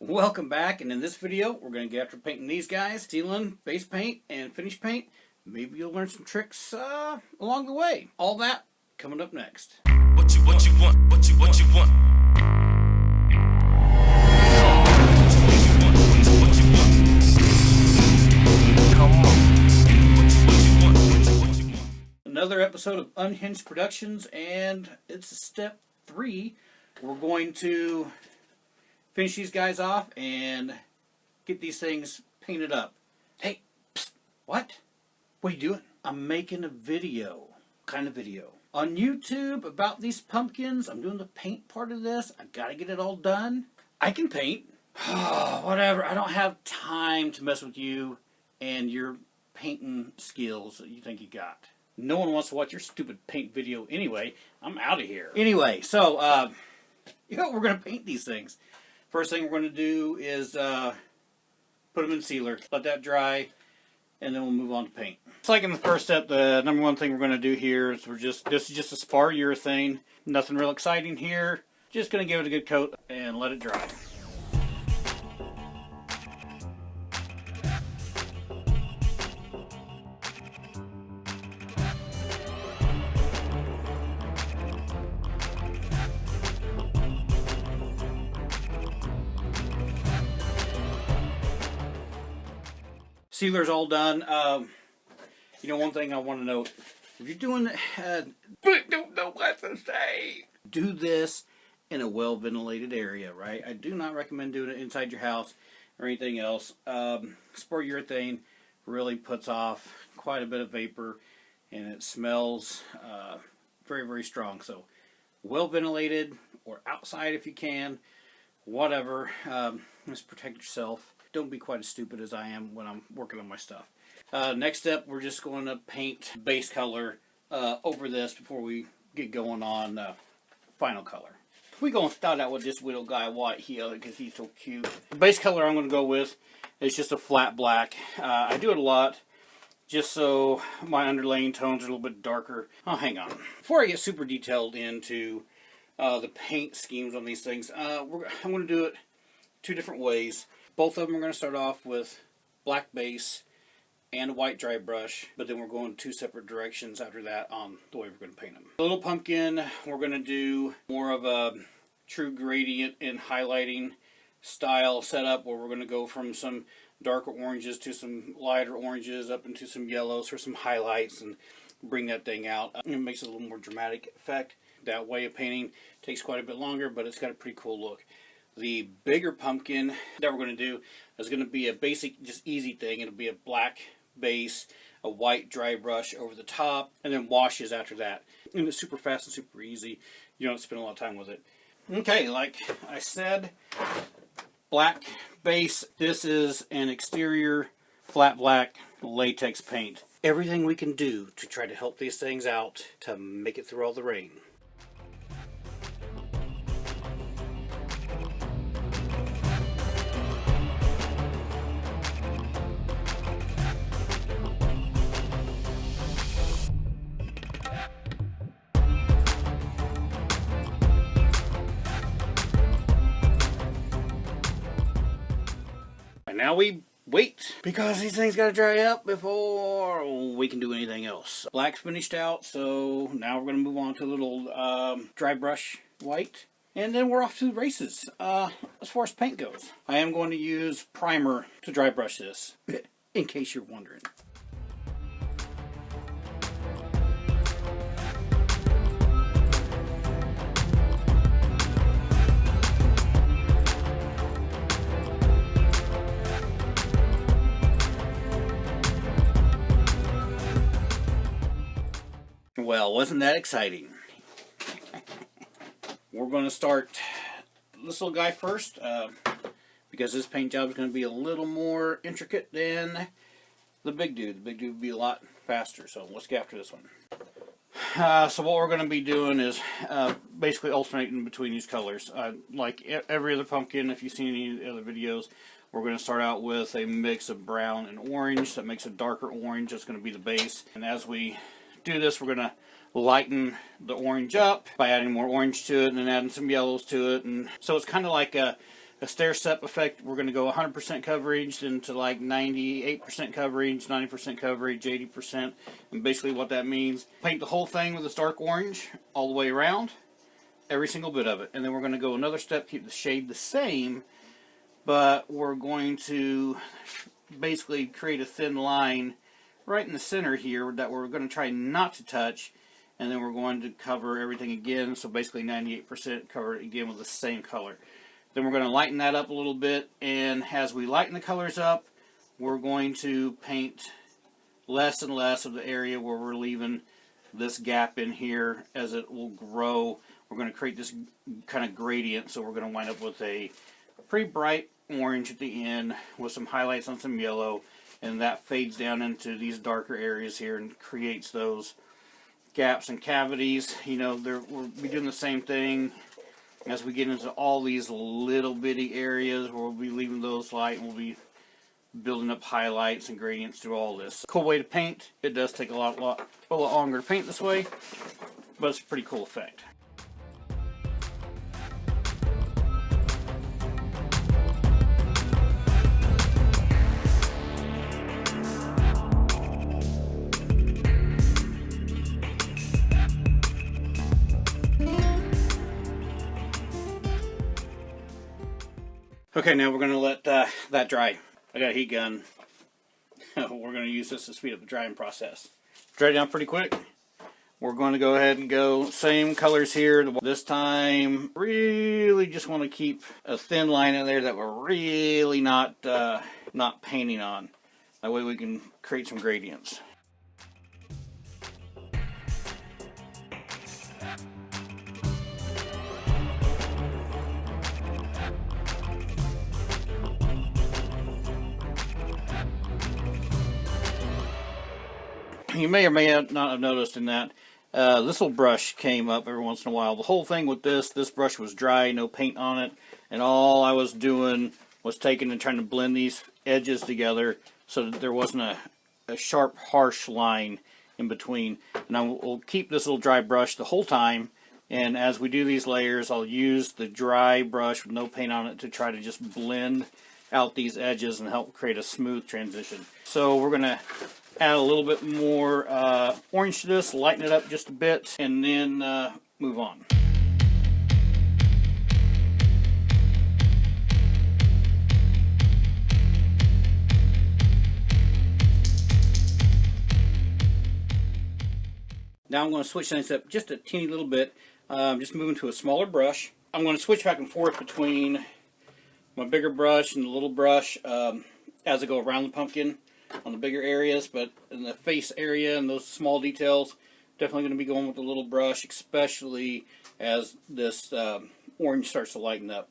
Welcome back, and in this video we're going to get after painting these guys, sealing, base paint, and finish paint. Maybe you'll learn some tricks along the way. All that coming up next. What you want, what you want. Another episode of Unhinged Productions, and it's step 3. We're going to finish these guys off and get these things painted up. Hey, psst, what? What are you doing? I'm making a video. Kind of video. On YouTube about these pumpkins. I'm doing the paint part of this. I gotta get it all done. I can paint. Whatever. I don't have time to mess with you and your painting skills that you think you got. No one wants to watch your stupid paint video anyway. I'm out of here. Anyway, so, we're going to paint these things. First thing we're going to do is put them in sealer. Let that dry, and then we'll move on to paint. It's like in the first step, the number one thing we're going to do here is this is just a spar urethane. Nothing real exciting here. Just going to give it a good coat and let it dry. Sealer's all done. One thing I want to note, if you're doing but don't know what to say, do this in a well-ventilated area, right? I do not recommend doing it inside your house or anything else. Spar urethane really puts off quite a bit of vapor, and it smells very, very strong. So, well-ventilated or outside if you can, whatever. Just protect yourself. Don't be quite as stupid as I am when I'm working on my stuff. Next step, we're just going to paint base color over this before we get going on final color. We're going to start out with this little guy white here because he's so cute. The base color I'm going to go with is just a flat black. I do it a lot just so my underlaying tones are a little bit darker. Oh, hang on. Before I get super detailed into the paint schemes on these things, I'm going to do it two different ways. Both of them are going to start off with black base and a white dry brush, but then we're going two separate directions after that on the way we're going to paint them. The little pumpkin, we're going to do more of a true gradient and highlighting style setup where we're going to go from some darker oranges to some lighter oranges up into some yellows for some highlights and bring that thing out. It makes it a little more dramatic effect. That way of painting takes quite a bit longer, but it's got a pretty cool look. The bigger pumpkin that we're going to do is going to be a basic, just easy thing. It'll be a black base, a white dry brush over the top, and then washes after that. And it's super fast and super easy. You don't spend a lot of time with it. Okay, like I said, black base. This is an exterior flat black latex paint. Everything we can do to try to help these things out to make it through all the rain. Now we wait because these things got to dry up before we can do anything else. Black's finished out, so now we're going to move on to a little dry brush white, and then we're off to the races. As far as paint goes, I am going to use primer to dry brush this, in case you're wondering. Well, wasn't that exciting? We're going to start this little guy first because this paint job is going to be a little more intricate than the big dude. The big dude will be a lot faster, so let's get after this one. So what we're going to be doing is basically alternating between these colors. Like every other pumpkin, if you've seen any other videos, we're going to start out with a mix of brown and orange. That makes a darker orange. That's going to be the base. And as we do this, we're going to lighten the orange up by adding more orange to it and then adding some yellows to it. And so it's kind of like a a stair-step effect. We're going to go 100% coverage into like 98% coverage, 90% coverage, 80%. And basically what that means, paint the whole thing with this dark orange all the way around, every single bit of it. And then we're going to go another step, keep the shade the same, but we're going to basically create a thin line right in the center here that we're going to try not to touch, and then we're going to cover everything again, so basically 98% cover it again with the same color. Then we're going to lighten that up a little bit, and as we lighten the colors up, we're going to paint less and less of the area where we're leaving this gap in here. As it will grow, we're going to create this kind of gradient, so we're going to wind up with a pretty bright orange at the end with some highlights on some yellow, and that fades down into these darker areas here and creates those gaps and cavities. You know, we'll be doing the same thing as we get into all these little bitty areas where we'll be leaving those light, and we'll be building up highlights and gradients through all this. Cool way to paint. It does take a lot longer to paint this way, but it's a pretty cool effect. Okay, now we're going to let that dry. I got a heat gun. We're going to use this to speed up the drying process. Dry down pretty quick. We're going to go ahead and go same colors here. This time, really just want to keep a thin line in there that we're really not painting on. That way we can create some gradients. You may or may not have noticed in that this little brush came up every once in a while. The whole thing with this brush was dry, no paint on it, and all I was doing was taking and trying to blend these edges together so that there wasn't a sharp, harsh line in between. And I will keep this little dry brush the whole time, and as we do these layers, I'll use the dry brush with no paint on it to try to just blend out these edges and help create a smooth transition. So we're going to add a little bit more orange to this, lighten it up just a bit, and then move on. Now I'm going to switch things up just a teeny little bit, just moving to a smaller brush. I'm going to switch back and forth between my bigger brush and the little brush as I go around the pumpkin on the bigger areas, but in the face area and those small details, definitely going to be going with the little brush, especially as this orange starts to lighten up.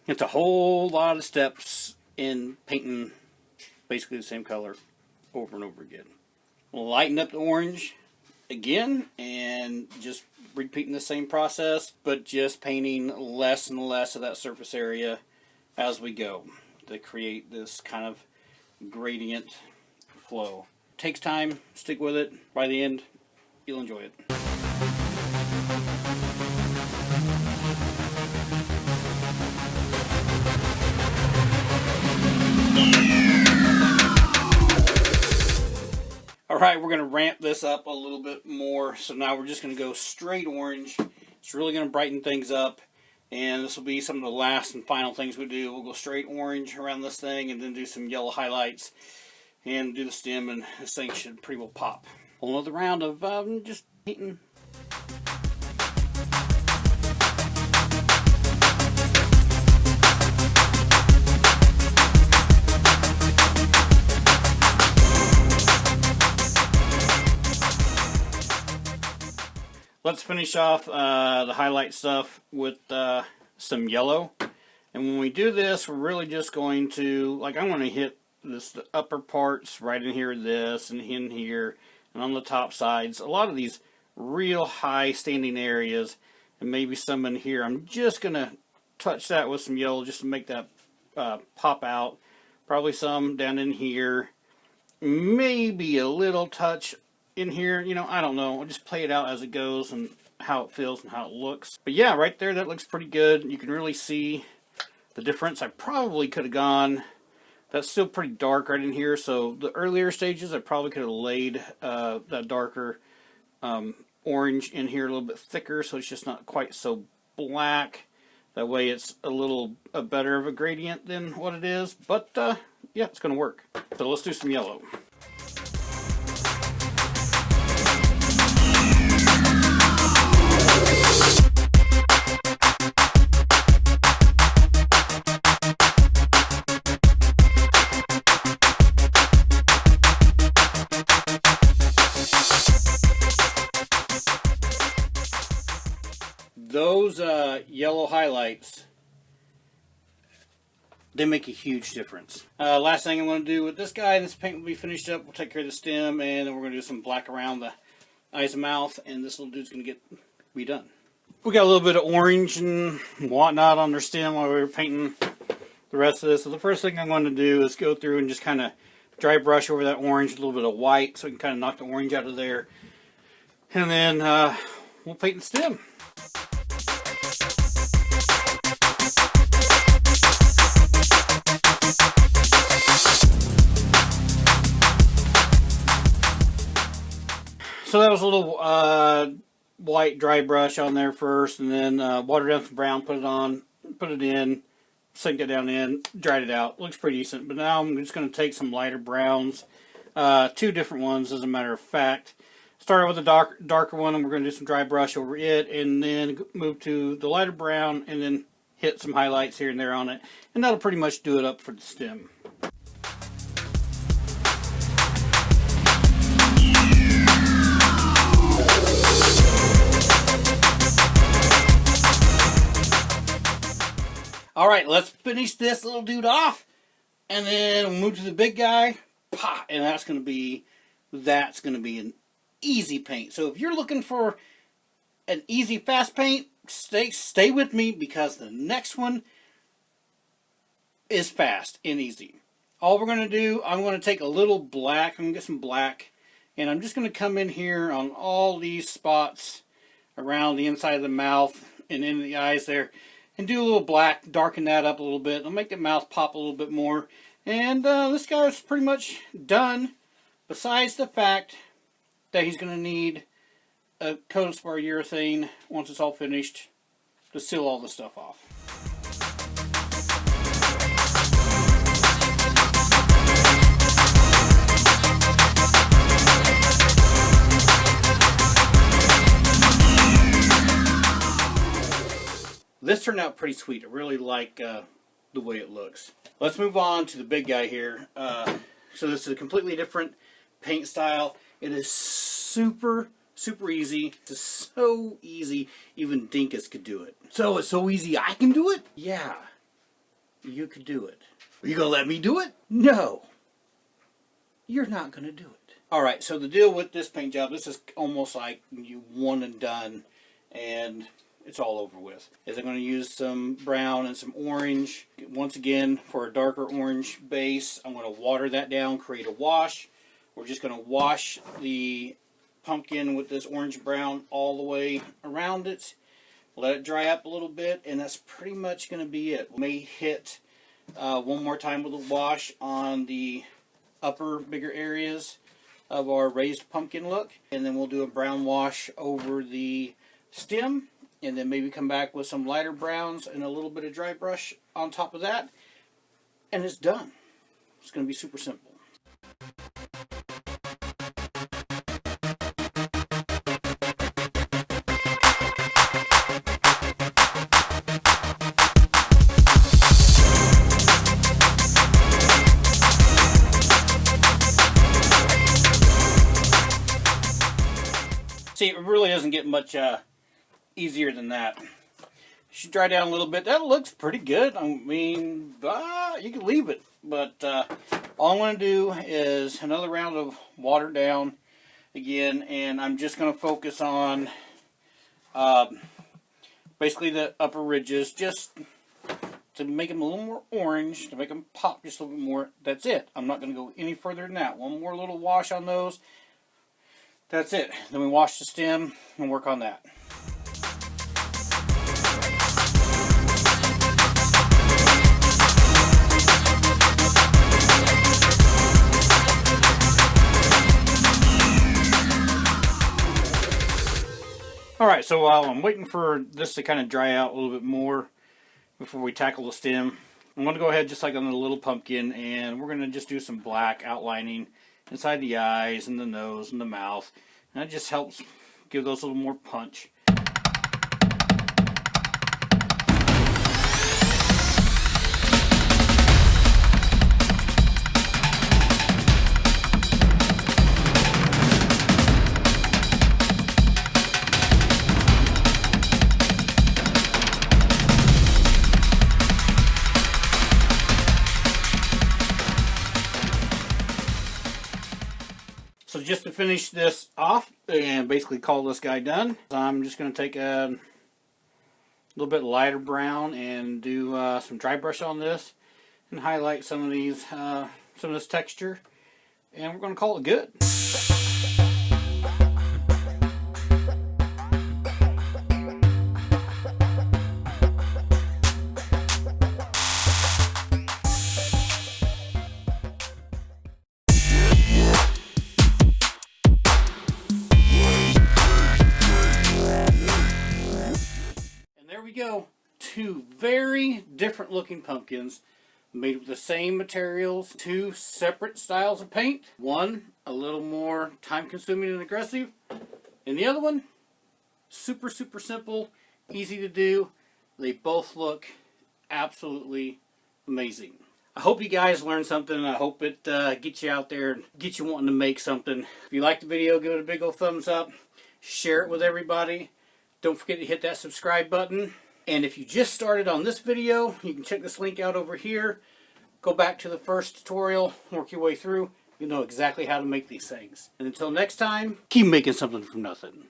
It's a whole lot of steps in painting basically the same color over and over again. We'll lighten up the orange again and just repeating the same process, but just painting less and less of that surface area as we go to create this kind of gradient flow. Takes time, stick with it. By the end, you'll enjoy it. Alright, we're going to ramp this up a little bit more. So now we're just going to go straight orange. It's really going to brighten things up. And this will be some of the last and final things we do. We'll go straight orange around this thing and then do some yellow highlights and do the stem, and this thing should pretty well pop. Another round of just heating. Let's finish off the highlight stuff with some yellow. And when we do this, we're really just going to, like, I'm going to hit the upper parts right in here, this, and in here, and on the top sides. A lot of these real high standing areas, and maybe some in here. I'm just going to touch that with some yellow just to make that pop out. Probably some down in here, maybe a little touch in here. You know, I don't know. I'll just play it out as it goes and how it feels and how it looks. But yeah, right there, that looks pretty good. You can really see the difference. I probably could have gone, that's still pretty dark right in here, so the earlier stages I probably could have laid that darker orange in here a little bit thicker, so it's just not quite so black. That way it's a little better of a gradient than what it is, but yeah, it's going to work. So let's do some yellow. Those yellow highlights, they make a huge difference. Last thing I'm going to do with this guy, this paint will be finished up. We'll take care of the stem, and then we're going to do some black around the eyes and mouth, and this little dude's going to be done. We got a little bit of orange and whatnot on their stem while we were painting the rest of this. So the first thing I'm going to do is go through and just kind of dry brush over that orange, a little bit of white, so we can kind of knock the orange out of there. And then we'll paint the stem. So that was a little white dry brush on there first, and then water down some brown, put it in, sink it down in, dried it out. Looks pretty decent. But now I'm just going to take some lighter browns, two different ones as a matter of fact. Start with the darker one, and we're going to do some dry brush over it, and then move to the lighter brown, and then hit some highlights here and there on it. And that'll pretty much do it up for the stem. Alright, let's finish this little dude off, and then we'll move to the big guy, and that's going to be an easy paint. So if you're looking for an easy, fast paint, stay with me, because the next one is fast and easy. All we're going to do, I'm going to take a little black, I'm going to get some black, and I'm just going to come in here on all these spots around the inside of the mouth and in the eyes there, and do a little black, darken that up a little bit. It'll make the mouth pop a little bit more. And this guy's pretty much done, besides the fact that he's going to need a coat of spar urethane once it's all finished to seal all the stuff off. This turned out pretty sweet. I really like the way it looks. Let's move on to the big guy here. So this is a completely different paint style. It is super easy. It's so easy, even Dinkus could do it. So it's so easy I can do it? Yeah, you could do it. Are you going to let me do it? No. You're not going to do it. Alright, so the deal with this paint job, this is almost like you one and done, and it's all over with. Is I'm going to use some brown and some orange. Once again, for a darker orange base, I'm going to water that down, create a wash. We're just going to wash the pumpkin with this orange brown all the way around it. Let it dry up a little bit, and that's pretty much going to be it. We may hit one more time with a wash on the upper, bigger areas of our raised pumpkin look, and then we'll do a brown wash over the stem, and then maybe come back with some lighter browns and a little bit of dry brush on top of that, and it's done. It's going to be super simple. See, it really doesn't get much easier than that. Should dry down a little bit. That looks pretty good. I mean, you can leave it. But all I'm going to do is another round of water down again, and I'm just going to focus on basically the upper ridges, just to make them a little more orange, to make them pop just a little bit more. That's it. I'm not going to go any further than that. One more little wash on those. That's it. Then we wash the stem and work on that. Alright, so while I'm waiting for this to kind of dry out a little bit more before we tackle the stem, I'm going to go ahead just like on the little pumpkin, and we're going to just do some black outlining inside the eyes and the nose and the mouth. And that just helps give those a little more punch. So just to finish this off and basically call this guy done, I'm just going to take a little bit lighter brown and do some dry brush on this and highlight some of these, some of this texture, and we're going to call it good. There we go. Two very different looking pumpkins made with the same materials, two separate styles of paint. One a little more time consuming and aggressive, and the other one super simple, easy to do. They both look absolutely amazing. I hope you guys learned something. I hope it gets you out there and gets you wanting to make something. If you liked the video, give it a big old thumbs up. Share it with everybody. Don't forget to hit that subscribe button. And if you just started on this video, you can check this link out over here. Go back to the first tutorial, work your way through. You'll know exactly how to make these things. And until next time, keep making something from nothing.